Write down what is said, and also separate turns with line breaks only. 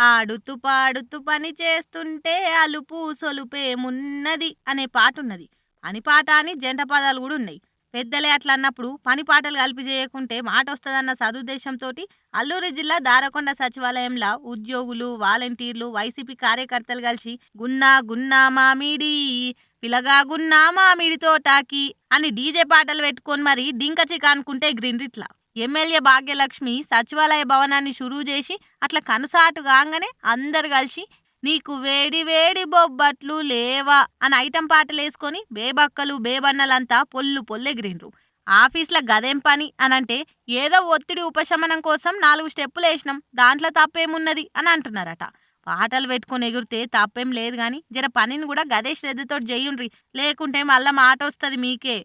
ఆడుతూ పాడుతూ పని చేస్తుంటే అలుపు సొలుపేమున్నది అనే పాటున్నది. పని పాట అని జంట పదాలు కూడా ఉన్నాయి. పెద్దలే అట్లా అన్నప్పుడు పని పాటలు కలిపి చేయకుంటే మాట వస్తుందన్న సదుద్దేశంతోటి అల్లూరి జిల్లా దారకొండ సచివాలయంలో ఉద్యోగులు, వాలంటీర్లు, వైసీపీ కార్యకర్తలు కలిసి గున్నా గున్నా మామిడి పిలగా గున్నా మామిడి తోటాకి అని డీజే పాటలు పెట్టుకొని మరి డింక చిక అనుకుంటే గ్రీన్రిట్లా ఎమ్మెల్యే భాగ్యలక్ష్మి సచివాలయ భవనాన్ని షురువు చేసి అట్లా కనుసాటు కాగానే అందరు కలిసి నీకు వేడి వేడి బొబ్బట్లు లేవా అని ఐటెం పాటలు వేసుకొని బేబక్కలు బేబన్నలంతా పొల్లు పొల్లెగిరిండ్రు. ఆఫీస్లో గదేం పని అనంటే ఏదో ఒత్తిడి ఉపశమనం కోసం 4 స్టెప్పులు వేసినాం, దాంట్లో తప్పేమున్నది అని అంటున్నారట. పాటలు పెట్టుకొని ఎగిరితే తప్పేం లేదు కానీ జర పనిని కూడా గదే శ్రద్ధతో చేయుండ్రి, లేకుంటే మళ్ళా మాట వస్తుంది మీకే.